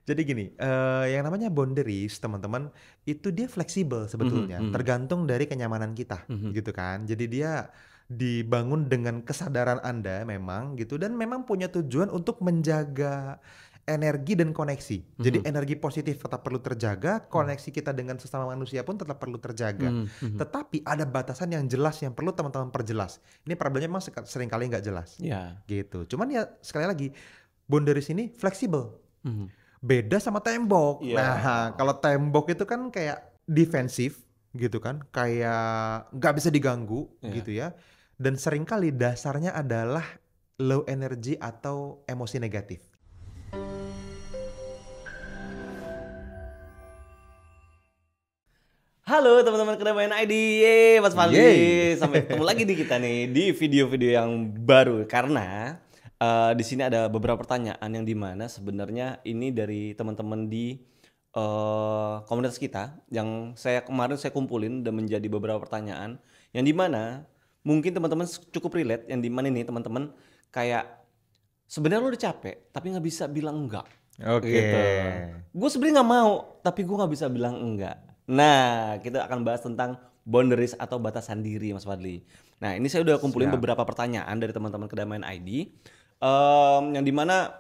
Jadi gini, yang namanya boundaries teman-teman, itu dia fleksibel Mhm, sebetulnya, mhm, tergantung dari kenyamanan kita, mhm, gitu kan. Jadi dia dibangun dengan kesadaran Anda memang gitu, dan memang punya tujuan untuk menjaga energi dan koneksi. Jadi mhm, energi positif tetap perlu terjaga, mhm, koneksi kita dengan sesama manusia pun tetap perlu terjaga. mhm, mhm. Tetapi ada batasan yang jelas yang perlu teman-teman perjelas. Ini problemnya memang sering kali nggak jelas, Iya, gitu. Cuman ya sekali lagi, boundaries ini fleksibel. mhm. Beda sama tembok. Iya, Nah, kalau tembok itu kan kayak defensif gitu kan, kayak nggak bisa diganggu iya. gitu ya. Dan seringkali dasarnya adalah low energy atau emosi negatif. Halo teman-teman Kedamaian ID, yeay Mas Yeay. Fadli. Sampai ketemu lagi nih kita nih di video-video yang baru karena di sini ada beberapa pertanyaan yang dimana sebenarnya ini dari teman-teman di komunitas kita yang kemarin saya kumpulin dan menjadi beberapa pertanyaan yang dimana mungkin teman-teman cukup relate yang dimana ini teman-teman kayak sebenarnya lo udah capek tapi nggak bisa bilang enggak Oke. gitu. Gue sebenarnya nggak mau tapi gue nggak bisa bilang enggak. Nah, kita akan bahas tentang boundaries atau batasan diri, Mas Fadli. Nah, ini saya udah kumpulin Siap. beberapa pertanyaan dari teman-teman Kedamaian ID, yang dimana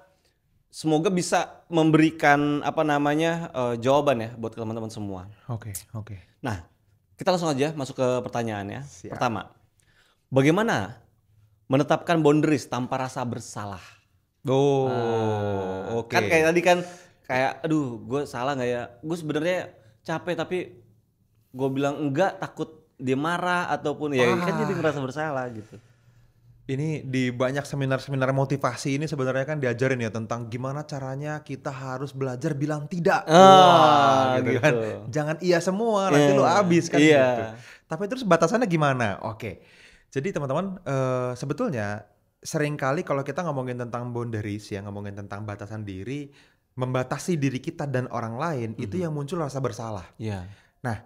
semoga bisa memberikan apa namanya jawaban ya buat teman-teman semua. Oke, oke. Nah, kita langsung aja masuk ke pertanyaannya. Siap. Pertama, bagaimana menetapkan boundaries tanpa rasa bersalah? Oh, Kan oke. kayak tadi kan kayak aduh gue salah nggak ya? Gue sebenarnya capek tapi gue bilang enggak takut dia marah ataupun ya kan jadi Wah, ngerasa bersalah gitu. ini di banyak seminar-seminar motivasi ini sebenarnya kan diajarin ya tentang gimana caranya kita harus belajar bilang tidak. Wah, Ah gitu gitu. kan. Jangan iya semua, nanti lu habis kan Iya. gitu. Tapi terus batasannya gimana? Oke. Jadi teman-teman, sebetulnya seringkali kalau kita ngomongin tentang boundaries ya, ngomongin tentang batasan diri, membatasi diri kita dan orang lain, itu Mhm. yang muncul rasa bersalah. Iya. Nah,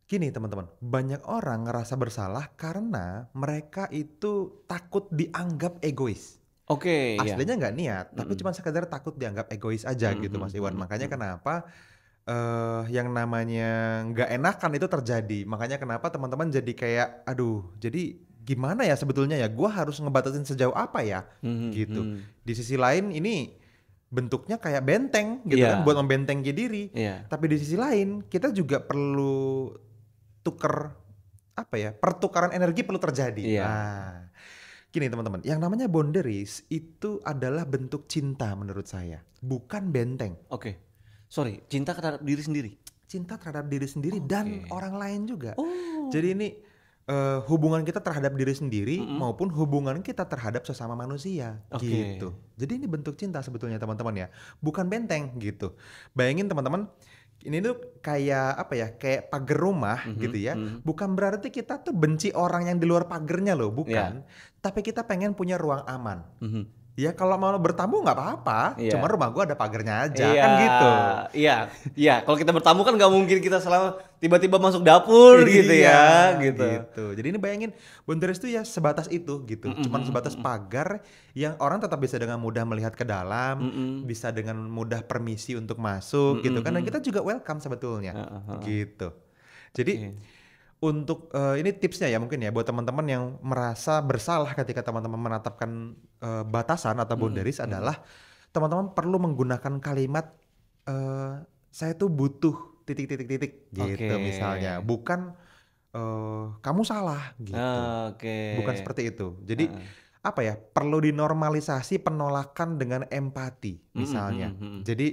gini teman-teman, banyak orang ngerasa bersalah karena mereka itu takut dianggap egois. Oke, iya. Aslinya nggak niat, tapi Mhm. cuma sekedar takut dianggap egois aja Mhm gitu mhm Mas Iwan. mhm Makanya mhm. kenapa yang namanya nggak enakan itu terjadi. Makanya kenapa teman-teman jadi kayak, aduh, jadi gimana ya sebetulnya ya? Gua harus ngebatasin sejauh apa ya? Mhm Gitu. mhm. Di sisi lain ini bentuknya kayak benteng gitu kan, buat Iya, membentengi diri. iya. Tapi di sisi lain kita juga perlu tuker apa ya, pertukaran energi perlu terjadi. Iya. Nah, gini teman-teman, yang namanya boundaries itu adalah bentuk cinta menurut saya, bukan benteng. Oke. Sorry, cinta terhadap diri sendiri? Cinta terhadap diri sendiri dan Oke. orang lain juga. Jadi Oh. ini hubungan kita terhadap diri sendiri Mhm. maupun hubungan kita terhadap sesama manusia Oke. gitu. Jadi ini bentuk cinta sebetulnya teman-teman ya, bukan benteng gitu. Bayangin teman-teman, ini tuh kayak apa ya, kayak pagar rumah gitu Mhm ya. mhm. Bukan berarti kita tuh benci orang yang di luar pagernya loh, Iya. bukan. Tapi kita pengen punya ruang aman. Mhm. Ya kalau mau bertamu nggak apa-apa, cuma Iya. rumah gua ada pagernya aja, Iya, kan gitu. iya, iya. Kalau kita bertamu kan nggak mungkin kita selama tiba-tiba masuk dapur gitu Iya, ya, gitu. gitu. Jadi ini bayangin boundaries itu ya sebatas itu gitu. Mhm Cuman mhm sebatas mhm. pagar yang orang tetap bisa dengan mudah melihat ke dalam, Mhm. bisa dengan mudah permisi untuk masuk Mhm gitu kan. Dan kita mhm. juga welcome sebetulnya. Heeh heeh. Gitu. Jadi Oke. untuk ini tipsnya ya mungkin ya buat teman-teman yang merasa bersalah ketika teman-teman menetapkan batasan atau Mhm boundaries mhm. adalah teman-teman perlu menggunakan kalimat saya tuh butuh titik-titik-titik Oke. gitu misalnya, bukan kamu salah gitu, Oke. bukan seperti itu. Jadi Heeh. apa ya, perlu dinormalisasi penolakan dengan empati Mhm misalnya. mhm mhm. Jadi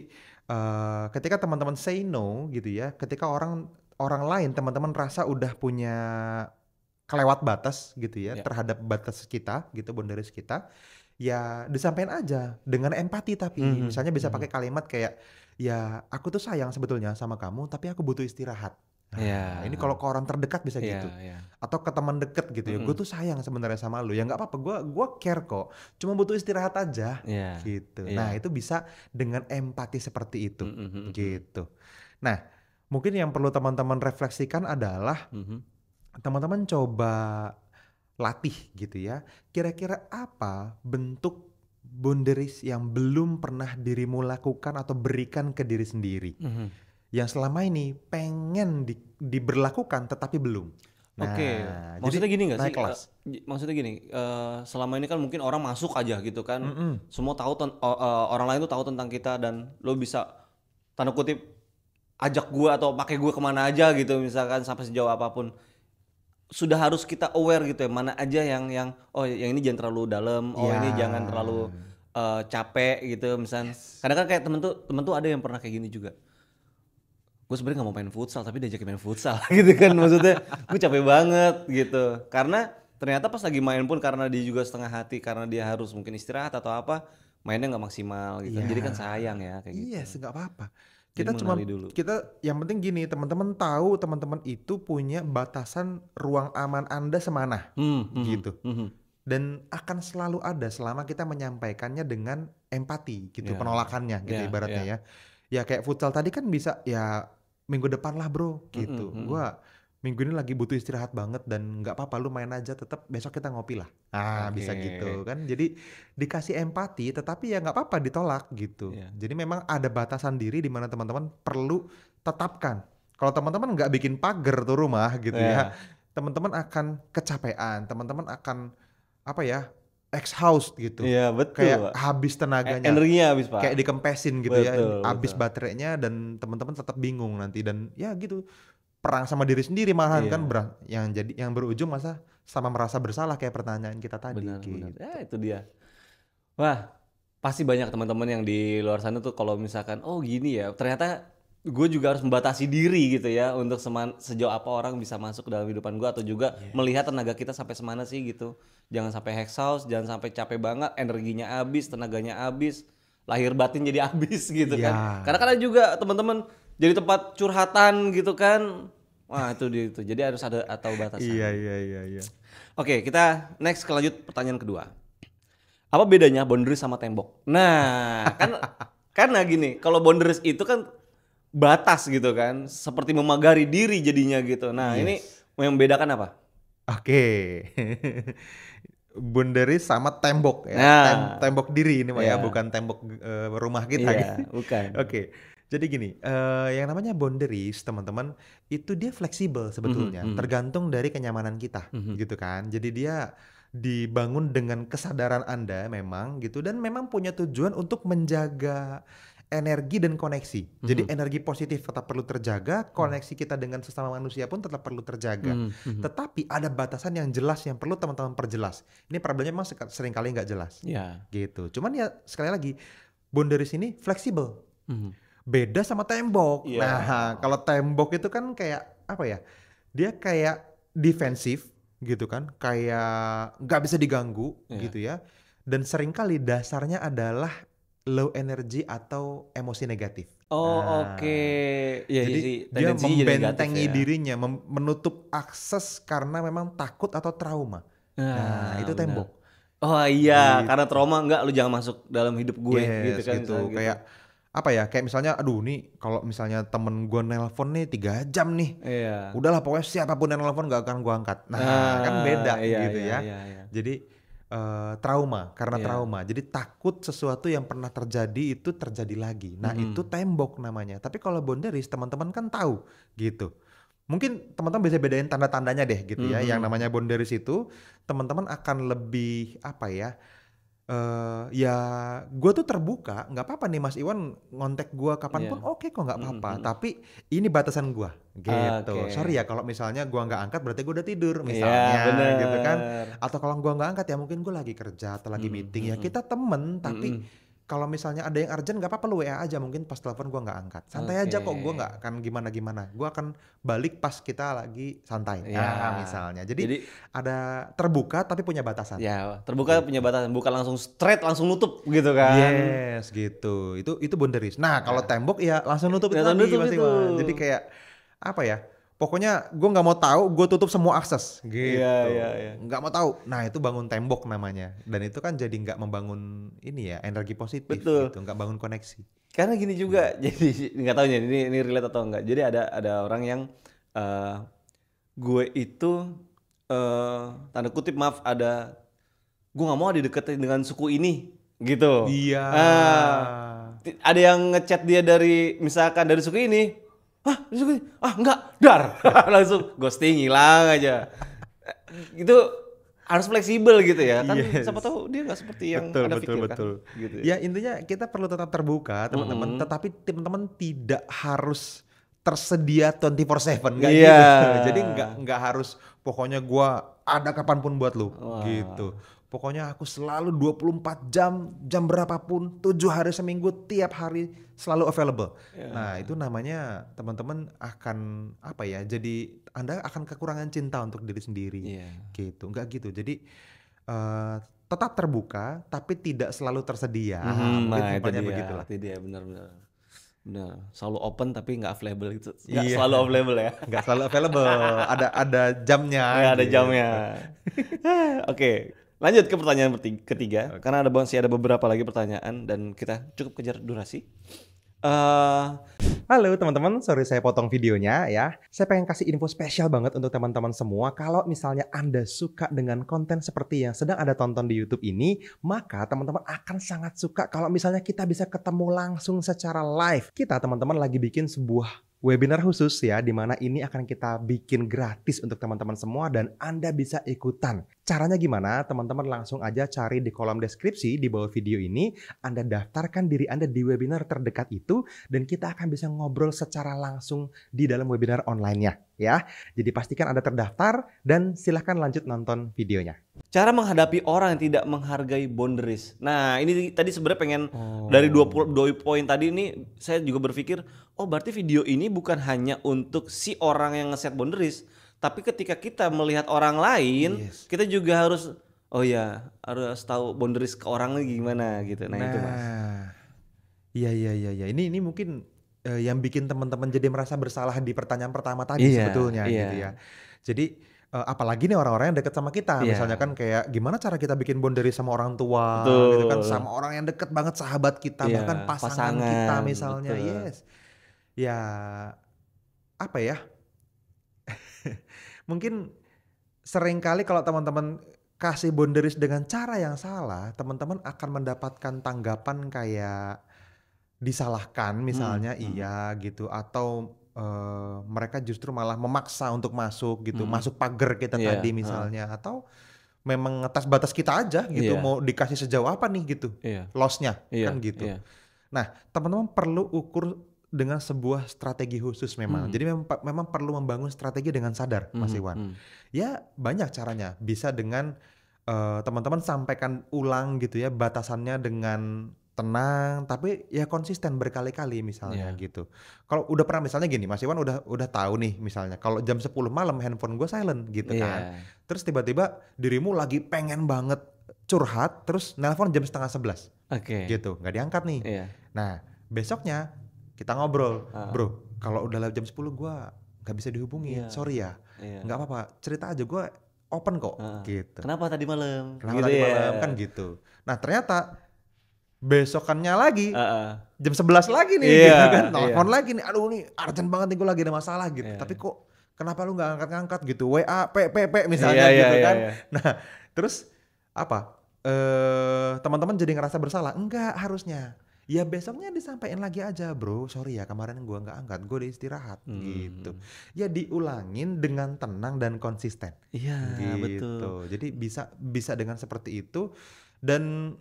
ketika teman-teman say no gitu ya, ketika orang orang lain teman-teman rasa udah punya kelewat batas gitu ya Ya. terhadap batas kita gitu, boundaries kita, ya disampaikan aja dengan empati tapi Mhm misalnya bisa mhm. pakai kalimat kayak, "Ya aku tuh sayang sebetulnya sama kamu tapi aku butuh istirahat." Nah ini kalau Iya. ke orang terdekat bisa Iya gitu, iya. atau ke teman deket gitu ya, "Gue Mhm. tuh sayang sebenarnya sama lu, ya nggak apa-apa gue care kok, cuma butuh istirahat aja." Iya. Gitu. Nah Iya. itu bisa dengan empati seperti itu, Mhm mhm mhm. gitu. Nah mungkin yang perlu teman-teman refleksikan adalah Mhm. teman-teman coba latih gitu ya, kira-kira apa bentuk boundaries yang belum pernah dirimu lakukan atau berikan ke diri sendiri. Yang selama ini pengen diberlakukan tetapi belum. Oke, Nah, maksudnya jadi gini nggak sih? naik kelas. Maksudnya gini, selama ini kan mungkin orang masuk aja gitu kan, Mm-mm. semua tahu orang lain tuh tahu tentang kita dan lo bisa tanda kutip ajak gue atau pakai gue kemana aja gitu, misalkan sampai sejauh apapun. Sudah harus kita aware gitu ya, mana aja yang oh yang ini jangan terlalu dalam, oh Ya. ini jangan terlalu capek gitu, misalnya. Kadang kan kayak temen tuh ada yang pernah kayak gini juga. Gue sebenarnya nggak mau main futsal tapi diajakin main futsal gitu kan, maksudnya gue capek banget gitu karena ternyata pas lagi main pun karena dia juga setengah hati karena dia harus mungkin istirahat atau apa, mainnya nggak maksimal gitu, Iya. jadi kan sayang ya kayak gitu. Iya, nggak apa-apa. Jadi mengenali dulu. Kita yang penting gini, teman-teman tahu teman-teman itu punya batasan ruang aman Anda semana gitu. Dan akan selalu ada selama kita menyampaikannya dengan empati gitu, Ya, penolakannya gitu ya, ibaratnya ya. ya. Ya kayak futsal tadi kan bisa ya minggu depan lah bro gitu. Gua minggu ini lagi butuh istirahat banget dan nggak apa-apa lu main aja, tetap besok kita ngopi lah. Ah bisa gitu Oke. kan. Jadi dikasih empati tetapi ya nggak apa-apa ditolak gitu. Ya. Jadi memang ada batasan diri di mana teman-teman perlu tetapkan. Kalau teman-teman nggak bikin pagar tuh rumah gitu ya, Ya. teman-teman akan kecapean, teman-teman akan apa ya, exhaust gitu, Iya betul, kayak Pak. habis tenaganya, Energinya habis, Pak. kayak dikempesin gitu ya, Betul, habis betul. baterainya dan teman-teman tetap bingung nanti dan ya gitu, perang sama diri sendiri malahan kan, Iya, yang berujung masa sama merasa bersalah kayak pertanyaan kita tadi benar, benar. gitu. Ya itu dia. Wah, pasti banyak teman-teman yang di luar sana tuh kalau misalkan, oh gini ya, ternyata gue juga harus membatasi diri gitu ya untuk sejauh apa orang bisa masuk ke dalam kehidupan gue atau juga melihat tenaga kita sampai semana sih gitu. Jangan sampai exhaust, jangan sampai capek banget, energinya habis, tenaganya habis, lahir batin jadi habis gitu kan. Iya. Karena kan ada juga teman-teman jadi tempat curhatan gitu kan. Wah itu dia itu. Jadi harus ada atau batasan. Iya iya iya iya. Oke, kita next ke lanjut pertanyaan kedua. Apa bedanya boundaries sama tembok? Nah, kan karena gini, kalau boundaries itu kan batas gitu kan, seperti memagari diri jadinya gitu. Nah, ini Yes. yang membedakan apa? Oke. Boundary sama tembok ya, Nah, tembok diri ini mah ya, iya, bukan tembok rumah kita iya, gitu. bukan. Oke, jadi gini, yang namanya boundaries teman-teman itu dia fleksibel sebetulnya, tergantung dari kenyamanan kita, gitu kan. Jadi dia dibangun dengan kesadaran Anda memang gitu dan memang punya tujuan untuk menjaga energi dan koneksi. Jadi energi positif tetap perlu terjaga, koneksi kita dengan sesama manusia pun tetap perlu terjaga. Tetapi ada batasan yang jelas yang perlu teman-teman perjelas. Ini problemnya memang sering kali nggak jelas, Iya. gitu. Cuman ya sekali lagi, boundaries ini fleksibel. Mhm. Beda sama tembok. Iya. Nah, kalau tembok itu kan kayak apa ya? Dia kayak defensif gitu kan, kayak nggak bisa diganggu Iya. gitu ya. Dan seringkali dasarnya adalah low energy atau emosi negatif. Oh, oke. Nah, Iya jadi sih, dia tendensinya jadi negatif membentengi ya. dirinya, menutup akses karena memang takut atau trauma. Nah, Nah, itu benar. tembok. Oh iya, karena Gitu. trauma enggak lu jangan masuk dalam hidup gue gitu Yes, kan misalnya gitu. gitu. Kayak apa ya? Kayak misalnya, aduh nih kalau misalnya temen gue nelpon nih 3 jam nih, Iya. udahlah pokoknya siapapun yang nelpon gak akan gue angkat. Nah, kan Ah, beda iya gitu iya ya. iya iya. Jadi trauma, karena Iya. trauma. Jadi takut sesuatu yang pernah terjadi itu terjadi lagi. Nah, itu tembok namanya. Tapi kalau boundaries teman-teman kan tahu gitu. Mungkin teman-teman bisa bedain tanda-tandanya deh gitu ya. Yang namanya boundaries itu teman-teman akan lebih apa ya? Ya gue tuh terbuka, nggak apa-apa nih Mas Iwan ngontek gue kapanpun, Iya. oke kok nggak apa-apa. Tapi ini batasan gue, gitu. Oke. Sorry ya kalau misalnya gue nggak angkat berarti gue udah tidur Iya, misalnya, gitu kan. bener. Atau kalau gue nggak angkat ya mungkin gue lagi kerja atau lagi meeting ya kita temen. Tapi kalau misalnya ada yang urgent nggak apa-apa lu WA aja, mungkin pas telepon gue nggak angkat. Santai aja kok, gue Oke. nggak akan gimana-gimana. Gue akan balik pas kita lagi santai. Iya. Nah, misalnya. Jadi Jadi ada terbuka tapi punya batasan. ya terbuka punya batasan, bukan langsung straight langsung nutup gitu kan. Yes, gitu. Itu boundaries. Nah, kalau tembok ya langsung nutup itu Langsung tadi nutup Mas itu. Iwan. Jadi kayak apa ya? Pokoknya gue nggak mau tahu, gue tutup semua akses gitu. Iya, iya, iya. Nggak mau tahu. Nah, itu bangun tembok namanya. Dan itu kan jadi nggak membangun ini ya, energi positif Betul. gitu, nggak bangun koneksi. Karena gini juga, jadi nggak tahu ya ini relate atau enggak. Jadi ada orang yang gue itu tanda kutip maaf gue nggak mau dideketin dengan suku ini gitu. Iya. Ada yang ngechat dia dari misalkan dari suku ini, dari suku ini, enggak, dar, langsung ghosting, hilang aja. Itu harus fleksibel gitu ya, kan siapa Yes. tahu dia nggak seperti yang Betul, Anda betul, pikirkan, betul. gitu ya. Ya intinya kita perlu tetap terbuka teman-teman, tetapi teman-teman tidak harus tersedia 24/7, nggak Iya. gitu. Jadi nggak harus pokoknya gua ada kapanpun buat lu, gitu. Pokoknya aku selalu 24 jam, jam berapapun, 7 hari seminggu, tiap hari selalu available. Nah itu namanya teman-teman akan apa ya, jadi Anda akan kekurangan cinta untuk diri sendiri, Iya. gitu. Nggak gitu, jadi tetap terbuka tapi tidak selalu tersedia. Mungkin Nah simpelnya begitulah. itu dia, benar. Selalu open tapi nggak available gitu, nggak Iya, selalu available ya. nggak selalu available, ada jamnya Ya ada gitu. jamnya. Oke, lanjut ke pertanyaan ketiga, karena masih ada beberapa lagi pertanyaan dan kita cukup kejar durasi. Halo teman-teman, sorry saya potong videonya ya. Saya pengen kasih info spesial banget untuk teman-teman semua. Kalau misalnya Anda suka dengan konten seperti yang sedang Anda tonton di YouTube ini, maka teman-teman akan sangat suka kalau misalnya kita bisa ketemu langsung secara live. Kita teman-teman lagi bikin sebuah webinar khusus ya, di mana ini akan kita bikin gratis untuk teman-teman semua dan Anda bisa ikutan. Caranya gimana? Teman-teman langsung aja cari di kolom deskripsi di bawah video ini. Anda daftarkan diri Anda di webinar terdekat itu dan kita akan bisa ngobrol secara langsung di dalam webinar online-nya ya. Jadi pastikan Anda terdaftar dan silahkan lanjut nonton videonya. Cara menghadapi orang yang tidak menghargai boundaries. Nah, ini tadi sebenarnya pengen dari dua poin tadi ini saya juga berpikir, berarti video ini bukan hanya untuk si orang yang ngeset boundaries, tapi ketika kita melihat orang lain, kita juga harus harus tahu boundaries ke orang lagi gimana gitu. Nah, itu Mas. Iya. Ini mungkin yang bikin teman-teman jadi merasa bersalah di pertanyaan pertama tadi sebetulnya gitu ya. Jadi apalagi nih orang-orang yang deket sama kita, misalnya kan kayak gimana cara kita bikin boundary sama orang tua, gitu kan, sama orang yang deket banget, sahabat kita, bahkan pasangan kita misalnya, yes. Ya apa ya? Mungkin sering kali kalau teman-teman kasih boundaries dengan cara yang salah, teman-teman akan mendapatkan tanggapan kayak disalahkan misalnya iya gitu, atau mereka justru malah memaksa untuk masuk gitu, masuk pagar kita tadi misalnya, atau memang ngetes batas kita aja gitu, mau dikasih sejauh apa nih gitu, loss-nya kan gitu. Nah teman-teman perlu ukur dengan sebuah strategi khusus memang. Jadi memang perlu membangun strategi dengan sadar, Mas Iwan. Ya banyak caranya, bisa dengan teman-teman sampaikan ulang gitu ya batasannya dengan tenang, tapi ya konsisten berkali-kali misalnya gitu. Kalau udah pernah misalnya gini, Mas Iwan udah tahu nih misalnya kalau jam 10 malam handphone gue silent gitu kan. Terus tiba-tiba dirimu lagi pengen banget curhat, terus nelpon jam 10:30. Gitu, nggak diangkat nih. Nah, besoknya kita ngobrol, bro, kalau udah lewat jam 10 gue nggak bisa dihubungin, sorry ya. Nggak apa-apa, cerita aja, gue open kok gitu. Kenapa tadi malam? Kenapa tadi malam kan gitu. Nah ternyata besokannya lagi jam 11 lagi nih gitu kan, telepon lagi nih, aduh nih urgent banget nih gue lagi ada masalah gitu, tapi kok kenapa lu nggak angkat-angkat gitu, WA p misalnya gitu kan. Nah terus apa, teman-teman jadi ngerasa bersalah? Enggak, harusnya ya besoknya disampaikan lagi aja, bro sorry ya kemarin gue nggak angkat, gue udah istirahat gitu. Ya diulangin dengan tenang dan konsisten gitu. Betul. Jadi bisa dengan seperti itu. Dan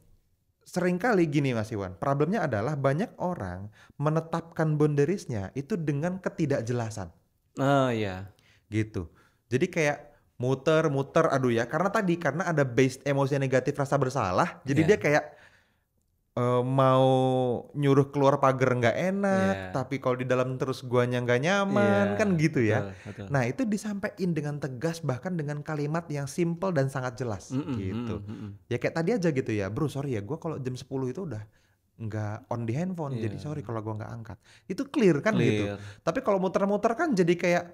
seringkali gini Mas Iwan, problemnya adalah banyak orang menetapkan boundariesnya itu dengan ketidakjelasan. Gitu. Jadi kayak muter, aduh ya, karena ada based emosi negatif, rasa bersalah, jadi dia kayak mau nyuruh keluar pagar nggak enak, tapi kalau di dalam terus guanya nggak nyaman, kan gitu ya. Betul. Nah itu disampaikan dengan tegas, bahkan dengan kalimat yang simple dan sangat jelas gitu. Ya kayak tadi aja gitu ya, bro sorry ya, gue kalau jam 10 itu udah nggak on di handphone, jadi sorry kalau gue nggak angkat. Itu clear kan gitu. Tapi kalau muter-muter kan jadi kayak,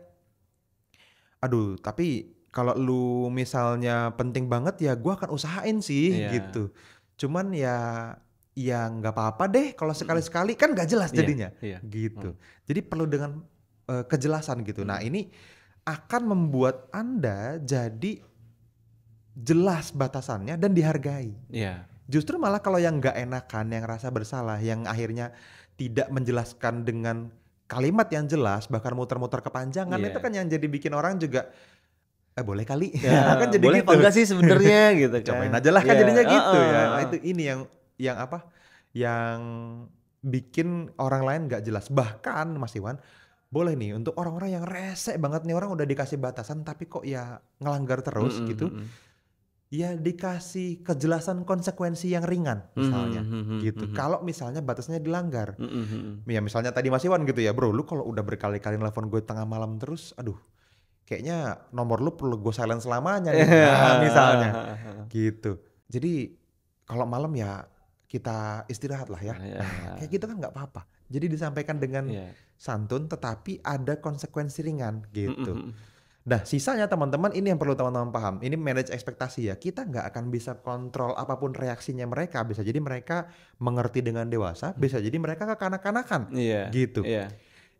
aduh tapi kalau lu misalnya penting banget ya gue akan usahain sih gitu. Cuman ya nggak apa-apa deh kalau sekali-sekali, kan nggak jelas jadinya gitu. Jadi perlu dengan kejelasan gitu. Nah ini akan membuat Anda jadi jelas batasannya dan dihargai justru malah kalau yang nggak enakan, yang rasa bersalah, yang akhirnya tidak menjelaskan dengan kalimat yang jelas, bahkan muter-muter kepanjangan, itu Iya. kan yang jadi bikin orang juga, boleh kali, ya kan Ya, jadi boleh apa gitu. enggak sih sebenarnya gitu kan. Cobain aja lah kan Iya, jadinya gitu heeh, ya. Nah heeh. itu ini yang apa, yang bikin orang lain nggak jelas. Bahkan Mas Iwan, boleh nih untuk orang-orang yang rese banget nih, orang udah dikasih batasan tapi kok ya ngelanggar terus Mhm, gitu, mhm. ya dikasih kejelasan konsekuensi yang ringan Mhm, misalnya mhm, gitu. mhm. Kalau misalnya batasnya dilanggar. Mhm, mhm. Ya misalnya tadi Mas Iwan gitu ya, "Bro, lu kalau udah berkali-kali nelpon gue tengah malam terus, aduh kayaknya nomor lu perlu gue silent selamanya nih." Nah, misalnya gitu. Jadi kalau malam ya kita istirahat lah ya. Iya, Nah, kayak gitu kan nggak apa-apa. Jadi disampaikan dengan iya. santun tetapi ada konsekuensi ringan Mhm, gitu. mhm. Nah, sisanya teman-teman ini yang perlu teman-teman paham. Ini manage ekspektasi ya. Kita nggak akan bisa kontrol apapun reaksinya mereka. Bisa jadi mereka mengerti dengan dewasa, bisa jadi mereka kekanak-kanakan Iya, gitu. iya.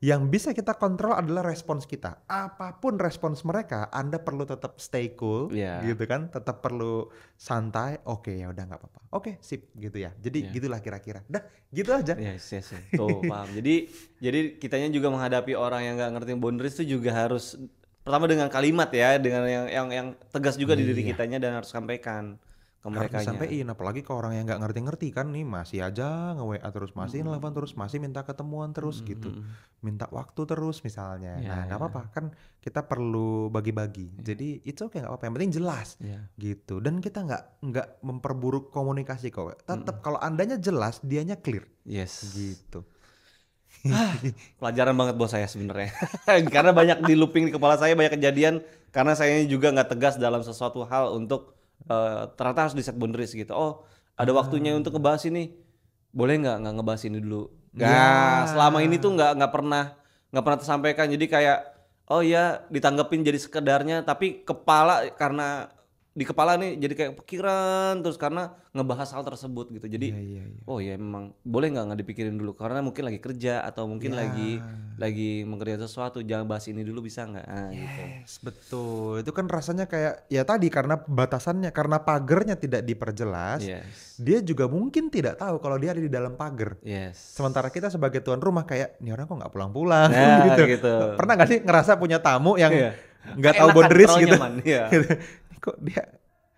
Yang bisa kita kontrol adalah respons kita. Apapun respons mereka, Anda perlu tetap stay cool, Iya, gitu kan? Tetap perlu santai. Oke, ya udah nggak apa-apa. Oke, sip, gitu ya. Jadi iya. gitulah kira-kira. Dah, gitu aja. Yes, yes, yes. Tuh, paham. Jadi kitanya juga menghadapi orang yang nggak ngerti boundaries itu juga harus pertama dengan kalimat ya, dengan yang tegas juga di diri Iya, kitanya dan harus sampaikan ke harus merekanya. disampaikan. Apalagi ke orang yang nggak ngerti-ngerti kan nih, masih aja nge-WA terus, masih Mhm, nelfon terus, masih minta ketemuan terus mhm, gitu. mhm. Minta waktu terus misalnya. Iya, Nah, nggak iya, apa-apa kan kita perlu bagi-bagi. iya, Jadi it's okay nggak apa-apa. Yang penting jelas iya. gitu. Dan kita nggak memperburuk komunikasi kok. Mhm. Tetap kalau andanya jelas, dianya clear Yes. gitu. Pelajaran banget buat saya sebenarnya. Karena banyak di looping di kepala saya, banyak kejadian karena saya juga nggak tegas dalam sesuatu hal untuk ternyata harus di set boundaries gitu. Oh, ada waktunya Ah, untuk ngebahas ini. Boleh nggak ngebahas ini dulu? ya, Nggak, selama ini tuh nggak pernah tersampaikan. Jadi kayak oh ya ditanggepin jadi sekedarnya, tapi karena di kepala nih jadi kayak pikiran terus karena ngebahas hal tersebut gitu. iya, Jadi iya, iya. oh ya memang boleh nggak dipikirin dulu karena mungkin lagi kerja atau mungkin Ya. lagi mengerjakan sesuatu, jangan bahas ini dulu bisa nggak? Gitu. Yes, betul. Itu kan rasanya kayak ya tadi karena batasannya, karena pagernya tidak diperjelas, Yes, dia juga mungkin tidak tahu kalau dia ada di dalam pagar. yes. Sementara kita sebagai tuan rumah kayak, nih orang kok nggak pulang-pulang Nah gitu. gitu. Pernah nggak sih ngerasa punya tamu yang Iya. nggak tahu Enakan, boundaries terlalu gitu? nyaman. Iya. Gitu. Kok dia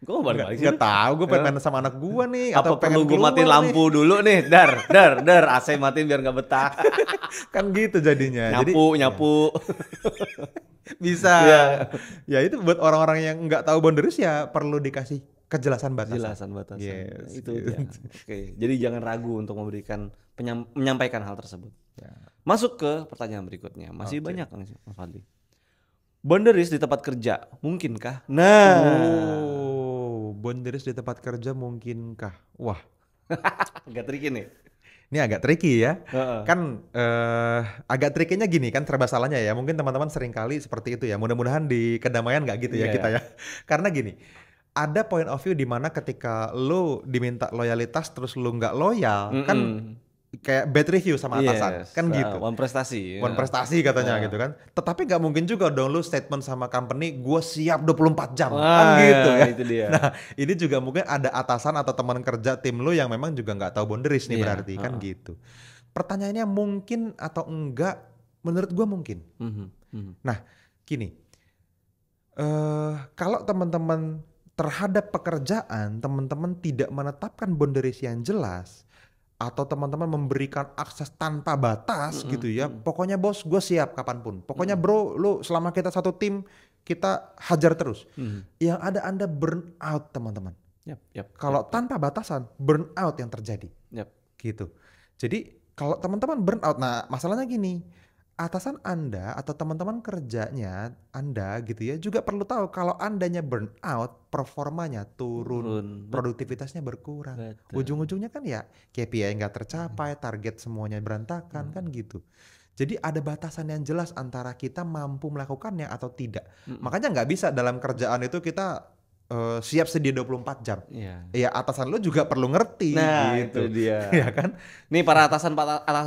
Gue mau balik-balik sih. nggak tahu, gue pengen Hah? main sama anak gua nih, Apa atau pengen perlu gue keluar matiin nih. lampu dulu nih? Dar, AC matiin biar nggak betah. Kan gitu jadinya. Jadi ya, Nyapu. bisa. Iya. Ya itu buat orang-orang yang nggak tahu boundaries ya perlu dikasih kejelasan batasan. Jelasan batasan. Yes, Itu gitu. dia. Oke. Jadi jangan ragu untuk menyampaikan hal tersebut. Ya. Masuk ke pertanyaan berikutnya. Masih Oke. banyak nih Mas Fadli. Boundaries di tempat kerja, mungkinkah? Nah, Oh, boundaries di tempat kerja mungkinkah? Wah, agak tricky nih. ini agak tricky ya. Heeh. Kan agak tricky-nya gini kan, serba salahnya ya. Mungkin teman-teman sering kali seperti itu ya. Mudah-mudahan di kedamaian nggak gitu ya Iya, kita iya. ya. Karena gini, ada point of view di mana ketika lu diminta loyalitas terus lu nggak loyal, kan Mm-mm. kayak bad review sama atasan, Yes. kan gitu. One prestasi. One prestasi katanya Ya. gitu kan. Tetapi nggak mungkin juga dong lu statement sama company, gue siap 24 jam. Wah, Kan gitu ya. itu dia. Nah, ini juga mungkin ada atasan atau teman kerja tim lu yang memang juga nggak tahu boundaries nih Iya, berarti kan gitu. Pertanyaannya mungkin atau enggak? Menurut gue mungkin. Mhm, mhm. Nah, gini. Kalau teman-teman terhadap pekerjaan, teman-teman tidak menetapkan boundaries yang jelas, atau teman-teman memberikan akses tanpa batas Mm-mm, gitu ya. mm-mm. Pokoknya bos, gue siap kapanpun. Pokoknya bro, lu selama kita satu tim, kita hajar terus. Mhm. Yang ada Anda burn out teman-teman. Yap. Kalau tanpa batasan, burn out yang terjadi. Yap. Gitu. Jadi kalau teman-teman burn out, nah masalahnya gini. Atasan Anda atau teman-teman kerjanya Anda gitu ya juga perlu tahu kalau Andanya burn out, performanya turun, produktivitasnya berkurang. Betul. Ujung-ujungnya kan ya KPI nggak tercapai, target semuanya berantakan kan gitu. Jadi ada batasan yang jelas antara kita mampu melakukannya atau tidak. Makanya nggak bisa dalam kerjaan itu kita siap sedia 24 jam. Iya. Ya atasan lo juga perlu ngerti Nah, gitu. itu dia. Ya kan? Nih para atasan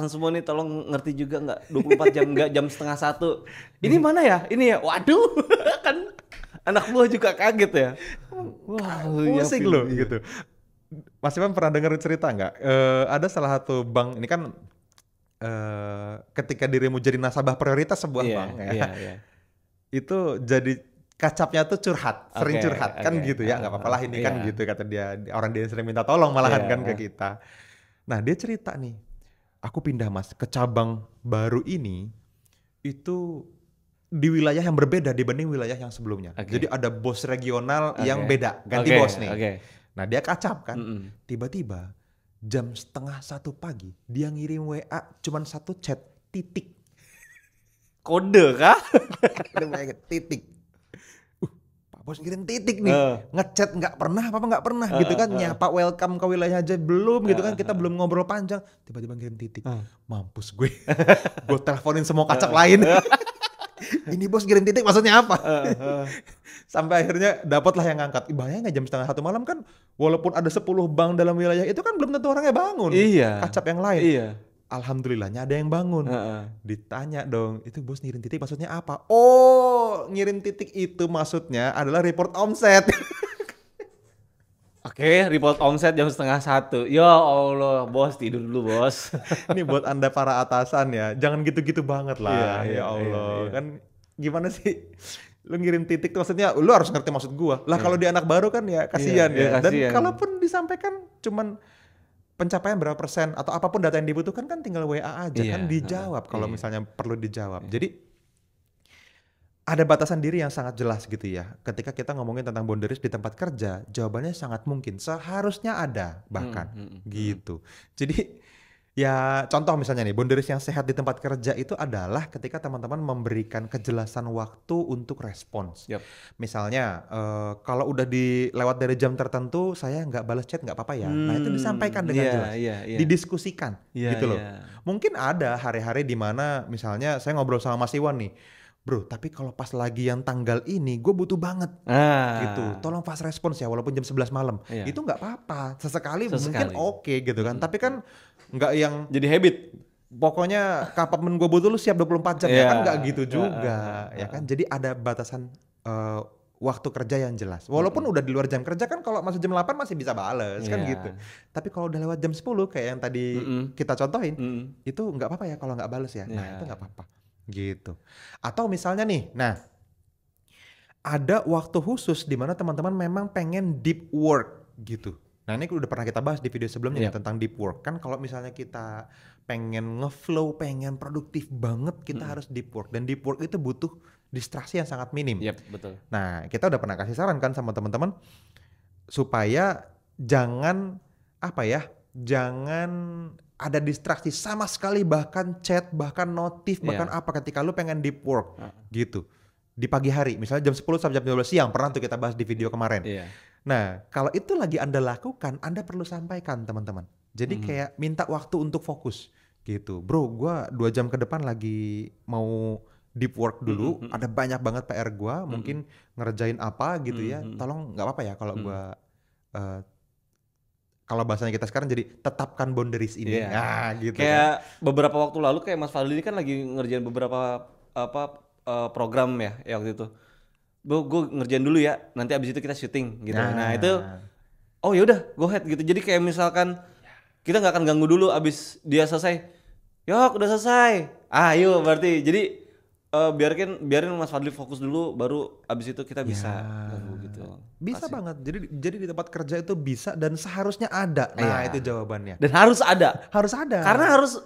semua nih tolong ngerti juga nggak 24 jam nggak jam setengah 1. Ini mana ya? Ini ya. Waduh. Kan anak buah juga kaget ya. Wah, Pusing lo iya. gitu. Mas Iwan pernah dengar cerita nggak? Ada salah satu bank ini kan ketika dirimu jadi nasabah prioritas sebuah Iya, bank ya, iya, iya. itu jadi kacapnya tuh curhat, sering Oke, curhat kan oke. gitu ya, nggak apa-apa lah ini kan Iya, gitu kata dia, orang dia sering minta tolong malahan kan ke iya. kita. Nah dia cerita nih, aku pindah mas ke cabang baru ini itu di wilayah yang berbeda dibanding wilayah yang sebelumnya. Jadi Oke, ada bos regional yang oke. beda, ganti Oke, bos nih. oke. Nah dia kacap kan, Mm-mm. tiba-tiba jam setengah 1 pagi dia ngirim WA cuman satu chat titik. Kode kah? Dia bayangin, titik. Pak bos ngirim titik nih, Eh, ngechat nggak pernah apa nggak pernah eh, gitu kan, eh, nyapa welcome ke wilayah aja belum gitu kan, kita eh. belum ngobrol panjang, tiba-tiba ngirim titik. Eh. Mampus gue, gue teleponin semua kacap lain. Ini bos ngirim titik maksudnya apa? Eh, eh. Sampai akhirnya dapatlah yang ngangkat. Bayangin nggak jam setengah 1 malam kan, walaupun ada 10 bank dalam wilayah itu kan belum tentu orangnya bangun. Iya, Kacap yang lain. iya. Alhamdulillahnya ada yang bangun. Heeh. Ditanya dong, itu bos ngirim titik maksudnya apa? Oh, ngirim titik itu maksudnya adalah report omset. Oke, report omset jam setengah 1. Ya Allah, bos tidur dulu bos. Ini buat Anda para atasan ya, jangan gitu-gitu banget Iya, lah. iya, Ya iya, Allah, iya. kan gimana sih? Lu ngirim titik tuh maksudnya lu harus ngerti maksud gua. Lah Iya, kalau dia anak baru kan ya iya, kasihan iya, ya. Dan kasihan. kalaupun disampaikan cuman pencapaian berapa persen atau apapun data yang dibutuhkan kan tinggal WA aja Iya, kan heeh, dijawab kalau iya, misalnya perlu dijawab. iya. Jadi ada batasan diri yang sangat jelas gitu ya. Ketika kita ngomongin tentang boundaries di tempat kerja, jawabannya sangat mungkin seharusnya ada Mhm, bahkan mhm, mhm. gitu. Jadi ya contoh misalnya nih, boundaries yang sehat di tempat kerja itu adalah ketika teman-teman memberikan kejelasan waktu untuk respons. Yap. Misalnya kalau udah lewat dari jam tertentu saya nggak balas chat nggak apa-apa ya. Nah itu disampaikan dengan Iya, jelas, iya, iya. didiskusikan Iya, gitu loh. iya. Mungkin ada hari-hari di mana misalnya saya ngobrol sama Mas Iwan nih, bro tapi kalau pas lagi yang tanggal ini gue butuh banget gitu. Ah, Tolong fast response ya walaupun jam 11 malam. iya. Itu nggak apa-apa. Sesekali mungkin Sesekali. oke gitu kan. Mhm, Tapi mhm. kan nggak yang Jadi habit. pokoknya kapan gue butuh lu siap 24 jam ya Iya. kan nggak gitu Heeh, juga heeh, ya heeh. kan. Jadi ada batasan waktu kerja yang jelas. Walaupun Mhm. udah di luar jam kerja kan kalau masih jam 8 masih bisa bales kan gitu. Iya. Tapi kalau udah lewat jam 10 kayak yang tadi Mhm, kita contohin, mhm. itu nggak apa-apa ya kalau nggak bales ya. Nah, itu Iya. nggak apa-apa gitu. Atau misalnya nih, nah ada waktu khusus di mana teman-teman memang pengen deep work gitu. Nah ini udah pernah kita bahas di video sebelumnya nih Yap. tentang deep work. Kan kalau misalnya kita pengen ngeflow, pengen produktif banget, kita Mhm. harus deep work. Dan deep work itu butuh distraksi yang sangat minim. Yap, betul. Nah kita udah pernah kasih saran kan sama teman-teman supaya jangan apa ya, jangan ada distraksi sama sekali, bahkan chat, bahkan notif, bahkan Iya. apa ketika lu pengen deep work Heeh. gitu. Di pagi hari, misalnya jam 10 sampai jam 12 siang, pernah tuh kita bahas di video kemarin. Iya. Nah, kalau itu lagi Anda lakukan, Anda perlu sampaikan teman-teman. Jadi Mhm. kayak minta waktu untuk fokus gitu. Bro, gua 2 jam ke depan lagi mau deep work Mhm, dulu, mhm. ada banyak banget PR gua, Mhm. mungkin ngerjain apa gitu Mhm, ya. mhm. Tolong nggak apa-apa ya kalau Mhm. gua eh, kalau bahasanya kita sekarang jadi tetapkan boundaries ini. Iya. Nah, gitu kan. Kayak beberapa waktu lalu kayak Mas Fadli ini kan lagi ngerjain beberapa apa program ya waktu itu. Gue ngerjain dulu ya, nanti abis itu kita syuting gitu. Nah itu, Nah, oh ya udah, go ahead gitu. Jadi kayak misalkan kita nggak akan ganggu dulu abis dia selesai. Yok udah selesai. Ayo berarti. Jadi biarin Mas Fadli fokus dulu, baru abis itu kita bisa ya. ganggu gitu. Bisa Asik. banget. Jadi di tempat kerja itu bisa dan seharusnya ada. Nah, Iya. itu jawabannya. Dan harus ada. Harus ada. Karena harus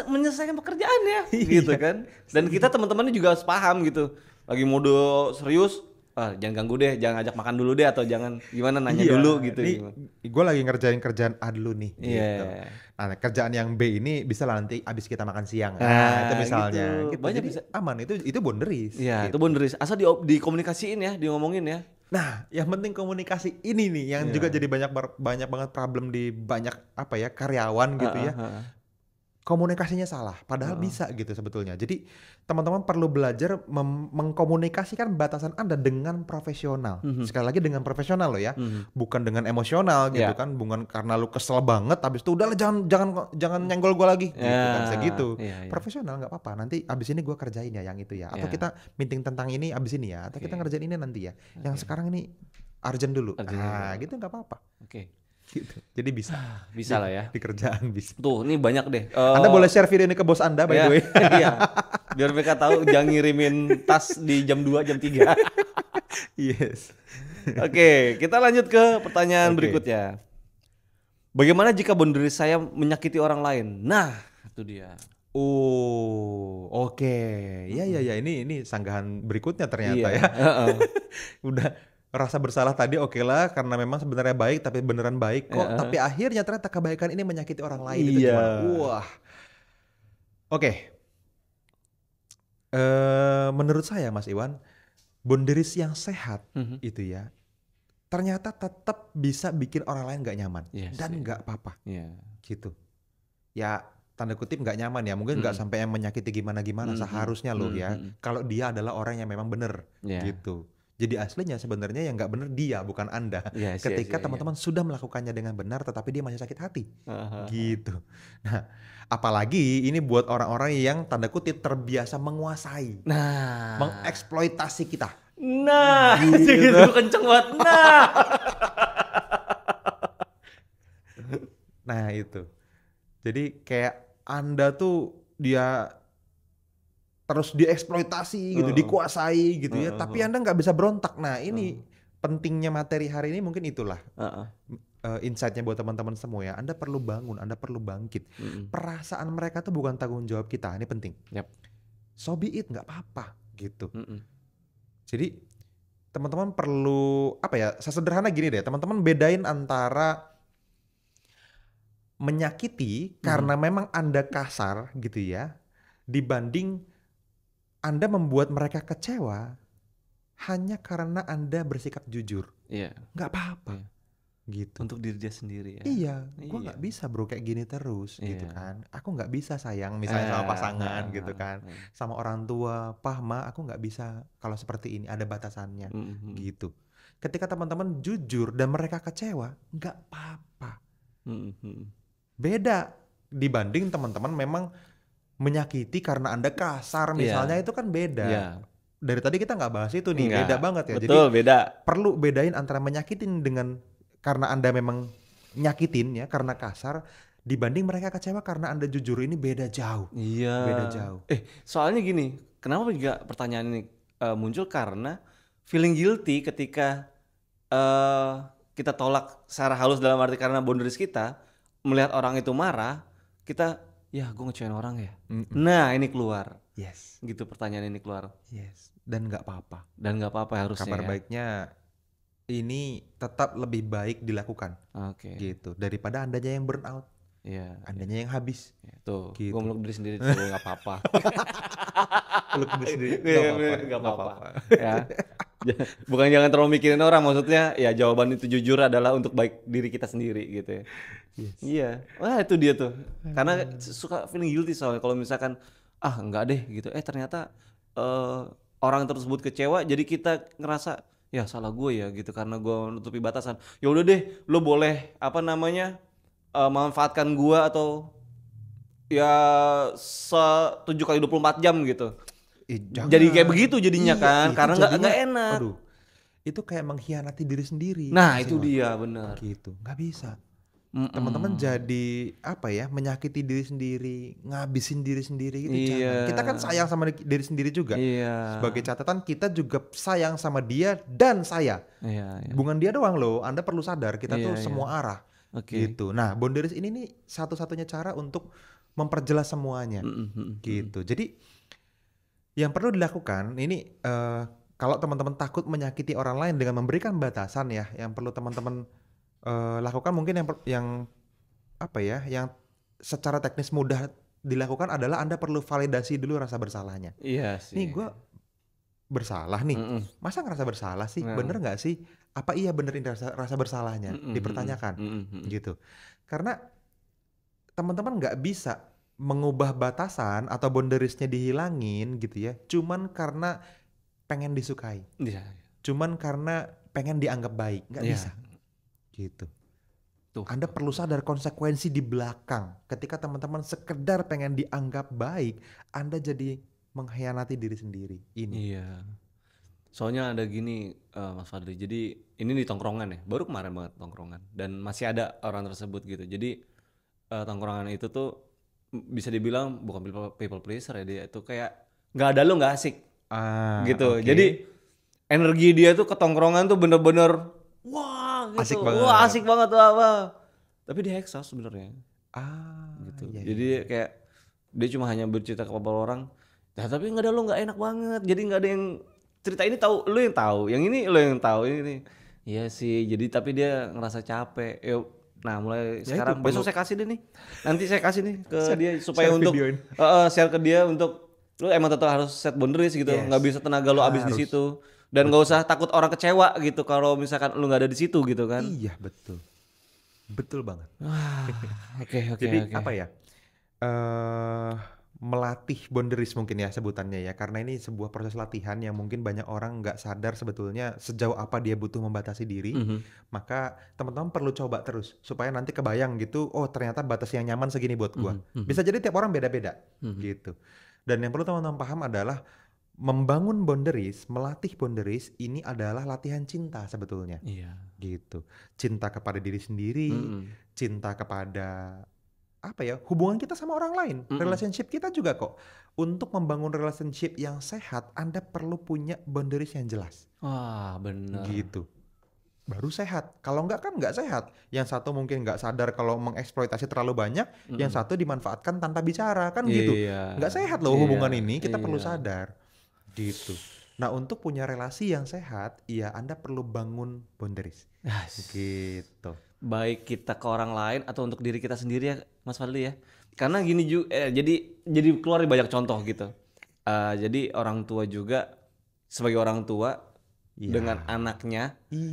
menyelesaikan pekerjaannya gitu Iya. kan. Dan kita teman-temannya juga harus paham gitu. Lagi mode serius, jangan ganggu deh, jangan ajak makan dulu deh atau jangan gimana nanya Iya, dulu gitu. nih gue lagi ngerjain kerjaan A dulu nih Iya. gitu. Nah, kerjaan yang B ini bisa lah nanti abis kita makan siang. Nah, Nah, itu misalnya gitu. gitu. Banyak Jadi bisa. aman, itu boundaries. Iya, itu gitu. boundaries. Asal dikomunikasiin ya, ngomongin ya. Nah, yang penting komunikasi ini nih yang Iya. juga jadi banyak banget problem di banyak apa ya karyawan gitu Heeh, ya. heeh. Komunikasinya salah, padahal Heeh. bisa gitu sebetulnya. Jadi teman-teman perlu belajar mengkomunikasikan batasan Anda dengan profesional. Mhm. Sekali lagi dengan profesional loh ya, Mhm. bukan dengan emosional gitu Iya. kan, bukan karena lu kesel banget, habis itu udah lah jangan nyenggol gua lagi, gitu kan, bisa gitu. Iya, iya. Profesional nggak apa-apa. Nanti abis ini gua kerjain ya yang itu ya, atau Iya. kita meeting tentang ini abis ini ya, atau kita Oke. ngerjain ini nanti ya. Yang Oke. sekarang ini urgent dulu. Urgent Nah, dulu. gitu nggak apa-apa. Oke. Gitu. Jadi bisa Bisa lah ya. di kerjaan bisa. Tuh, ini banyak deh. Anda boleh share video ini ke bos Anda by ya, the way. iya. Biar mereka tahu jangan ngirimin tas di jam 2, jam 3. Yes. Oke, kita lanjut ke pertanyaan Oke. berikutnya. Bagaimana jika boundary saya menyakiti orang lain? Nah, itu dia. Oh, oke. Ya ini sanggahan berikutnya ternyata ya. Heeh. Udah rasa bersalah tadi oke lah karena memang sebenarnya baik tapi beneran baik kok. Heeh. Tapi akhirnya ternyata kebaikan ini menyakiti orang lain itu Iya. gimana? Wah. Oke. Menurut saya Mas Iwan, boundaries yang sehat Mhm. itu ya ternyata tetap bisa bikin orang lain nggak nyaman Iya dan sih. nggak apa-apa Iya. gitu. Ya tanda kutip nggak nyaman ya, mungkin nggak sampai yang menyakiti gimana-gimana seharusnya loh ya. Kalau dia adalah orang yang memang benar Iya. gitu. Jadi aslinya sebenarnya yang nggak benar dia bukan Anda. Iya sih, Ketika iya. teman-teman sudah melakukannya dengan benar tetapi dia masih sakit hati. Heeh. Gitu. Nah, apalagi ini buat orang-orang yang tanda kutip terbiasa menguasai, Nah. mengeksploitasi kita. Nah, Gitu. itu kenceng banget. Nah. Nah, itu. Jadi kayak Anda tuh dia terus dieksploitasi gitu, Heeh. dikuasai gitu ya, Heeh, tapi heeh. Anda nggak bisa berontak. Nah, ini pentingnya materi hari ini mungkin itulah Heeh. insight-nya buat teman-teman semua ya. Anda perlu bangun, Anda perlu bangkit. Perasaan mereka tuh bukan tanggung jawab kita, ini penting. Yap. So be it, nggak apa-apa gitu. Mm-mm. Jadi teman-teman perlu apa ya? Sesederhana gini deh, teman-teman bedain antara menyakiti karena memang Anda kasar gitu ya, dibanding Anda membuat mereka kecewa hanya karena Anda bersikap jujur. Iya. Nggak apa-apa. Iya. Gitu. Untuk diri dia sendiri ya. Iya, gue Iya. nggak bisa bro kayak gini terus gitu Iya. kan. Aku nggak bisa sayang misalnya sama pasangan gitu kan. Sama orang tua, Pah, Ma, aku nggak bisa kalau seperti ini, ada batasannya gitu. Ketika teman-teman jujur dan mereka kecewa, nggak apa-apa. Beda dibanding teman-teman memang menyakiti karena Anda kasar misalnya, itu kan beda. Iya. Dari tadi kita nggak bahas itu nih, Enggak. beda banget ya. Betul, Jadi beda. perlu bedain antara menyakitin dengan karena Anda memang nyakitin ya karena kasar, dibanding mereka kecewa karena Anda jujur, ini beda jauh. Iya. Beda jauh. Soalnya gini, kenapa juga pertanyaan ini muncul karena feeling guilty ketika kita tolak secara halus dalam arti karena boundaries kita, melihat orang itu marah, kita ya gue ngecewain orang ya. Nah ini keluar. Yes. Gitu pertanyaan ini keluar. Yes. Dan nggak apa-apa. Dan nggak apa-apa harusnya. Kabar ya. baiknya ini tetap lebih baik dilakukan. Oke. Gitu. Daripada Andanya yang burn out. Iya. Andanya yang habis. Ya, tuh, Gitu. gue meluk diri sendiri tuh nggak apa-apa. Peluk diri sendiri. Nggak apa-apa. Ya. Bukan jangan terlalu mikirin orang, maksudnya ya jawaban itu jujur adalah untuk baik diri kita sendiri gitu ya. Yes. Iya. Wah itu dia tuh. Karena suka feeling guilty soalnya kalau misalkan enggak deh gitu. Ternyata orang tersebut kecewa jadi kita ngerasa ya salah gue ya gitu karena gue menutupi batasan. Ya udah deh, lo boleh manfaatkan gue atau ya 7x24 jam gitu. Jadi kayak begitu jadinya kan, itu karena jadinya, nggak enak. Aduh, itu kayak mengkhianati diri sendiri. Nah Mas itu Iwan. dia benar. Gitu, nggak bisa. Teman-teman jadi apa ya, menyakiti diri sendiri, ngabisin diri sendiri gitu. Iya. Jangan. Kita kan sayang sama diri sendiri juga. Iya. Sebagai catatan, kita juga sayang sama dia dan saya. Iya. Bukan dia doang loh. Anda perlu sadar kita tuh Iya. semua arah. Oke. Gitu. Nah, boundaries ini nih satu-satunya cara untuk memperjelas semuanya. Gitu. Jadi yang perlu dilakukan ini kalau teman-teman takut menyakiti orang lain dengan memberikan batasan ya, yang perlu teman-teman lakukan mungkin yang apa ya, yang secara teknis mudah dilakukan adalah Anda perlu validasi dulu rasa bersalahnya. Iya sih. Nih gue bersalah nih, masa ngerasa bersalah sih? Bener nggak sih? Apa iya bener ini rasa bersalahnya? Dipertanyakan gitu. Karena teman-teman nggak bisa mengubah batasan atau boundariesnya dihilangin gitu ya, cuman karena pengen disukai, Iya. cuman karena pengen dianggap baik, nggak Iya. bisa gitu. Tuh. Anda perlu sadar konsekuensi di belakang. Ketika teman-teman sekedar pengen dianggap baik, Anda jadi mengkhianati diri sendiri. Ini Iya. Soalnya ada gini, Mas Fadli. Jadi ini di tongkrongan ya, baru kemarin banget tongkrongan dan masih ada orang tersebut gitu. Jadi tongkrongan itu tuh bisa dibilang bukan people pleaser ya, dia itu kayak nggak ada lu nggak asik gitu. Oke. Jadi energi dia tuh ke tongkrongan tuh bener-bener wah gitu, Asik wah banget. asik banget wah, wah. Tapi dia exhaust sebenarnya gitu. Iya, Jadi iya. kayak dia cuma hanya bercerita ke beberapa orang. Nah, tapi nggak ada lo nggak enak banget. Jadi nggak ada yang cerita ini tahu lu yang tahu, yang ini lu yang tahu ini. Iya sih. Jadi tapi dia ngerasa capek. Nah mulai Ya itu sekarang perlu besok saya kasih deh nih. Nanti saya kasih nih ke share, dia supaya share untuk videoin. share ke dia untuk lu emang tetap harus set boundaries gitu. Nggak Yes. bisa tenaga lu habis di Harus. situ. Dan nggak usah takut orang kecewa gitu kalau misalkan lu nggak ada di situ gitu kan. Iya, betul. Betul banget. Oke oke Jadi oke. apa ya? eh Melatih boundaries mungkin ya sebutannya ya, karena ini sebuah proses latihan yang mungkin banyak orang nggak sadar sebetulnya sejauh apa dia butuh membatasi diri. Mhm, Maka teman-teman perlu coba terus supaya nanti kebayang gitu, oh ternyata batas yang nyaman segini buat gua. mhm, mhm, Bisa jadi tiap orang beda-beda mhm. gitu. Dan yang perlu teman-teman paham adalah membangun boundaries, melatih boundaries ini adalah latihan cinta sebetulnya Iya. gitu. Cinta kepada diri sendiri, Mhm, cinta kepada apa ya, hubungan kita sama orang lain, mhm. relationship kita juga kok. Untuk membangun relationship yang sehat, Anda perlu punya boundaries yang jelas, Wah, bener. gitu. Baru sehat. Kalau enggak kan enggak sehat. Yang satu mungkin enggak sadar kalau mengeksploitasi terlalu banyak, yang Mhm. satu dimanfaatkan tanpa bicara, kan gitu. Iya, Enggak sehat loh iya, hubungan ini, kita perlu iya. sadar, gitu. Nah, untuk punya relasi yang sehat, ya Anda perlu bangun boundaries, gitu. Baik kita ke orang lain atau untuk diri kita sendiri ya, Mas Fadli ya. Karena gini jadi keluar banyak contoh gitu. Jadi orang tua juga sebagai orang tua dengan Ya, anaknya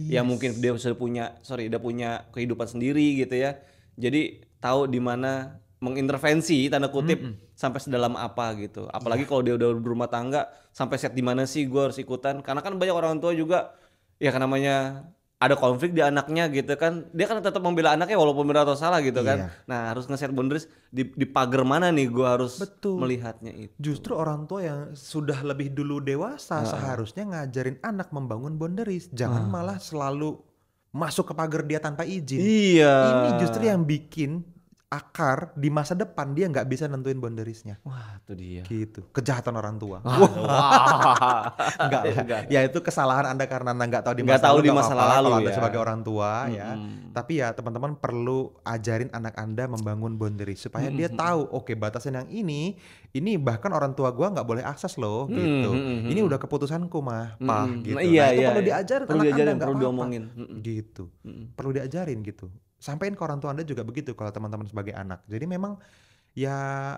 yang mungkin yes. dia udah punya kehidupan sendiri gitu ya. Jadi tahu di mana mengintervensi tanda kutip Mm-mm. sampai sedalam apa gitu. Apalagi Iya, kalau dia udah berumah tangga sampai set di mana sih gue harus ikutan. Karena kan banyak orang tua juga ya kan namanya ada konflik di anaknya gitu kan. Dia kan tetap membela anaknya walaupun benar atau salah gitu kan. iya, Nah, harus nge-set boundaries di pagar mana nih gue harus betul. melihatnya itu. Justru orang tua yang sudah lebih dulu dewasa Heeh. seharusnya ngajarin anak membangun boundaries. Jangan malah Ah. selalu masuk ke pagar dia tanpa izin. Iya. Ini justru yang bikin akar di masa depan dia nggak bisa nentuin boundariesnya. Wah, itu dia. Gitu. Kejahatan orang tua. Wah. Enggak lah. Enggak. Ya itu kesalahan Anda karena Anda nggak tahu di Nggak masa tahu lalu di nggak masa apa-apa kalau lalu Anda ya. sebagai orang tua ya. Mhm. Tapi ya teman-teman perlu ajarin anak Anda membangun boundaries supaya Mhm dia mhm. tahu, oke batasan yang ini bahkan orang tua gua nggak boleh akses loh Mhm gitu. mhm Ini mhm. udah keputusanku mah, pah Mhm. Nah, gitu. iya Nah itu iya perlu iya. diajarin Perlu anak Anda diajarin, nggak perlu apa-apa diomongin. Mhm. gitu. Mhm. Perlu diajarin gitu. Sampaikan ke orang tua Anda juga begitu kalau teman-teman sebagai anak. Jadi memang ya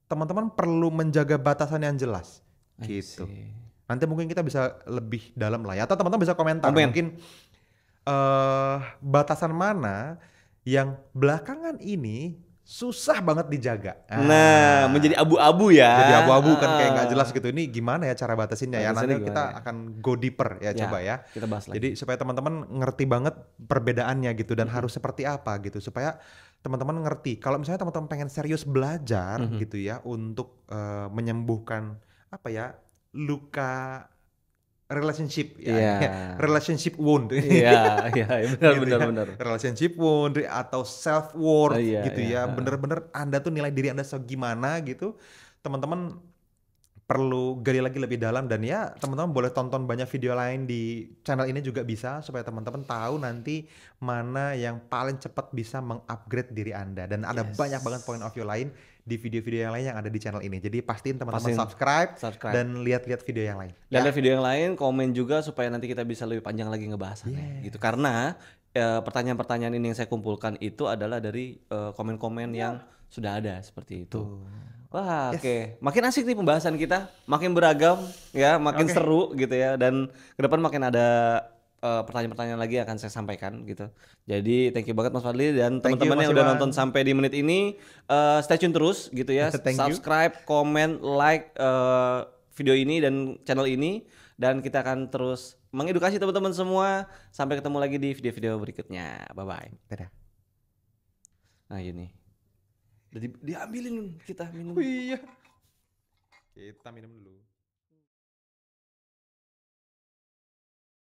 teman-teman perlu menjaga batasan yang jelas I gitu. see. Nanti mungkin kita bisa lebih dalam lah ya. Atau teman-teman bisa komentar Komen. mungkin batasan mana yang belakangan ini susah banget dijaga. Nah, menjadi abu-abu ya. Jadi abu-abu kan kayak nggak jelas Heeh. gitu. Ini gimana ya cara batasinnya ya? Batasannya Nanti gimana kita ya? akan go deeper ya Ya, coba ya. kita bahas lagi. Jadi supaya teman-teman ngerti banget perbedaannya gitu dan Mhm. harus seperti apa gitu supaya teman-teman ngerti. Kalau misalnya teman-teman pengen serius belajar Mhm. gitu ya untuk menyembuhkan apa ya luka relationship ya, Iya. relationship wound Iya iya, benar gitu benar ya, benar. relationship wound atau self Oh, worth iya gitu iya, ya, heeh. bener-bener Anda tuh nilai diri Anda segimana gitu, teman-teman perlu gali lagi lebih dalam dan ya teman-teman boleh tonton banyak video lain di channel ini juga bisa supaya teman-teman tahu nanti mana yang paling cepat bisa mengupgrade diri Anda dan ada banyak banget point of Yes. view lain di video-video yang lain yang ada di channel ini. Jadi pastiin teman-teman Pastiin subscribe subscribe. dan lihat-lihat video yang lain Dan ya. lihat video yang lain, komen juga supaya nanti kita bisa lebih panjang lagi ngebahasannya gitu. Yes. Karena pertanyaan-pertanyaan ini yang saya kumpulkan itu adalah dari komen-komen yang sudah ada seperti itu. Tuh. Wah, Yes. oke. Makin asik nih pembahasan kita, makin beragam ya, makin Oke. seru gitu ya dan ke depan makin ada pertanyaan-pertanyaan lagi yang akan saya sampaikan gitu. Jadi thank you banget Mas Fadli dan Thank you teman-teman Mas yang udah nonton Iwan. sampai di menit ini stay tune terus gitu ya. Thank you. Subscribe, comment, like video ini dan channel ini dan kita akan terus mengedukasi teman-teman semua. Sampai ketemu lagi di video-video berikutnya. Bye bye. Dadah. Nah, ini. Udah diambilin kita minum. Oh iya. Kita minum dulu.